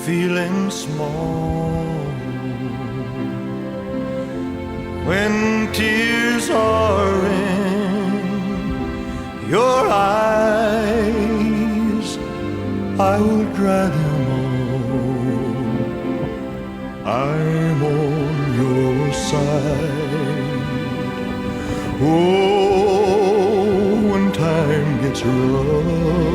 feeling small, when tears are in your eyes, I will dry them all. I'm on your side. Oh, when time gets rough,